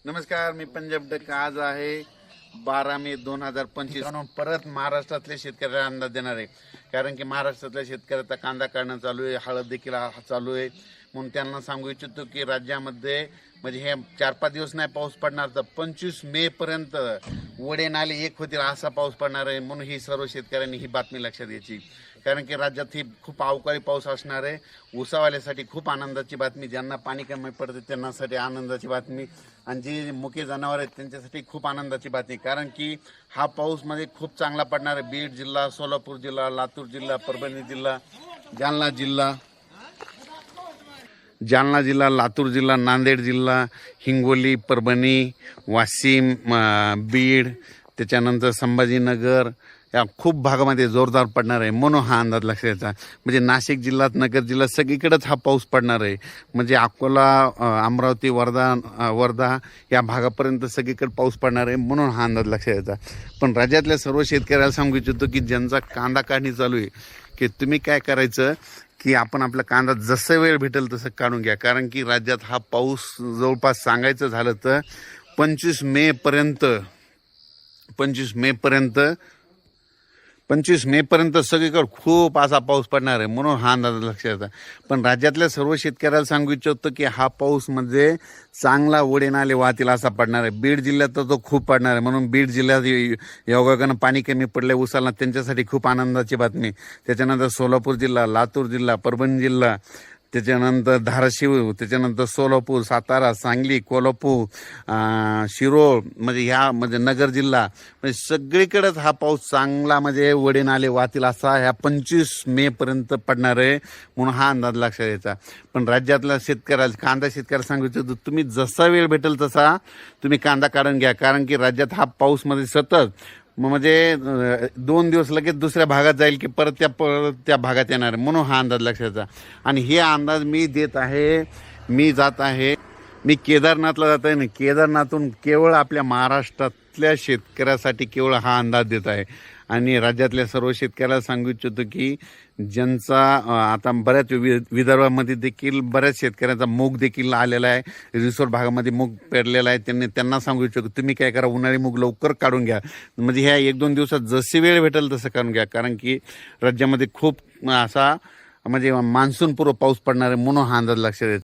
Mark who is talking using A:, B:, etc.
A: नमस्कार, मी पंजाब डक. आज आहे 12 मे 2025. परत महाराष्ट्रातल्या शेतकऱ्याला अंदाज देणार आहे, कारण की महाराष्ट्रातल्या शेतकऱ्याचा कांदा काढणं चालू आहे, हळद देखील चालू आहे. म्हणून त्यांना सांगू इच्छितो की राज्यामध्ये म्हणजे हे 4-5 दिवस नाही पाऊस पडणार, तर 25 मे पर्यंत वडे नाले एक होतील असा पाऊस पडणार आहे. म्हणून ही सर्व शेतकऱ्यांनी ही बातमी लक्षात घ्यायची, कारण की राज्यात ही खूप अवकाळी पाऊस असणार आहे. ऊसावाल्यासाठी खूप आनंदाची बातमी, ज्यांना पाणी कमी पडते त्यांच्यासाठी आनंदाची बातमी, आणि जी मुके जनावर आहेत त्यांच्यासाठी खूप आनंदाची बातमी, कारण की हा पाऊस मध्ये खूप चांगला पडणार आहे. बीड जिल्हा, सोलापूर जिल्हा, लातूर जिल्हा, परभणी जिल्हा, जालना जिल्हा, लातूर जिल्हा, नांदेड जिल्हा, हिंगोली, परभणी, वाशिम, बीड, त्याच्यानंतर संभाजीनगर या खूप भागामध्ये जोरदार पडणार आहे. म्हणून हा अंदाज लक्षात घ्यायचा. म्हणजे नाशिक जिल्ह्यात, नगर जिल्ह्यात सगळीकडेच हा पाऊस पडणार आहे. म्हणजे अकोला, अमरावती, वर्धा या भागापर्यंत सगळीकडे पाऊस पडणार आहे. म्हणून हा अंदाज लक्षात घ्यायचा. पण राज्यातल्या सर्व शेतकऱ्याला सांगू इच्छितो की ज्यांचा कांदा काढणी चालू आहे, की तुम्ही काय करायचं की आपण आपला कांदा जसं वेळ भेटेल तसं काढून घ्या, कारण की राज्यात हा पाऊस जवळपास सांगायचं झालं तर 25 मे पर्यंत सगळीकडे खूप असा पाऊस पडणार आहे. म्हणून हा अंदाज लक्षात येतात. पण राज्यातल्या सर्व शेतकऱ्याला सांगू इच्छितो की हा पाऊस म्हणजे चांगला वडे नाले वाहतील असा पडणार आहे. बीड जिल्ह्यात तर तो खूप पडणार आहे. म्हणून बीड जिल्ह्यात योगायोगानं पाणी कमी पडले उसाला, त्यांच्यासाठी खूप आनंदाची बातमी. त्याच्यानंतर सोलापूर जिल्हा, लातूर जिल्हा, परभणी जिल्हा, त्याच्यानंतर धाराशिव, त्याच्यानंतर सोलापूर, सातारा, सांगली, कोल्हापूर, शिरोळ, म्हणजे ह्या म्हणजे नगर जिल्हा, म्हणजे सगळीकडेच हा पाऊस चांगला म्हणजे वडे नाले वाहतील असा ह्या 25 मे पर्यंत पडणार आहे. म्हणून हा अंदाज लक्षात घ्यायचा. पण राज्यातल्या शेतकऱ्याला, कांदा शेतकऱ्याला सांगितलं तुम्ही जसा वेळ भेटेल तसा तुम्ही कांदा काढून घ्या, कारण की राज्यात हा पाऊस मध्ये सतत म्हणजे 2 दिवस लगेच दुसऱ्या भागात जाईल की परत त्या भागात येणार. म्हणून हा अंदाज लक्षाचा. आणि हे अंदाज मी देत आहे, मी केदारनाथला जात आहे ना, केदारनाथून केवळ आपल्या महाराष्ट्रातल्या शेतकऱ्यासाठी केवळ हा अंदाज देत आहे. आणि राज्यातल्या सर्व शेतकऱ्याला सांगू इच्छितो की ज्यांचा आता बऱ्याच विदर्भामध्ये देखील बऱ्याच शेतकऱ्यांचा मूग देखील आलेला आहे, रिसोर्ट भागामध्ये मूग पेरलेला आहे. त्यांना सांगू इच्छितो तुम्ही काय करा, उन्हाळी मूग लवकर काढून घ्या. म्हणजे ह्या 1-2 दिवसात जशी वेळ भेटेल तसं काढून घ्या, कारण की राज्यामध्ये खूप असा म्हणजे मान्सूनपूर्व पाऊस पडणार आहे. म्हणून हा अंदाज लक्षात येतो.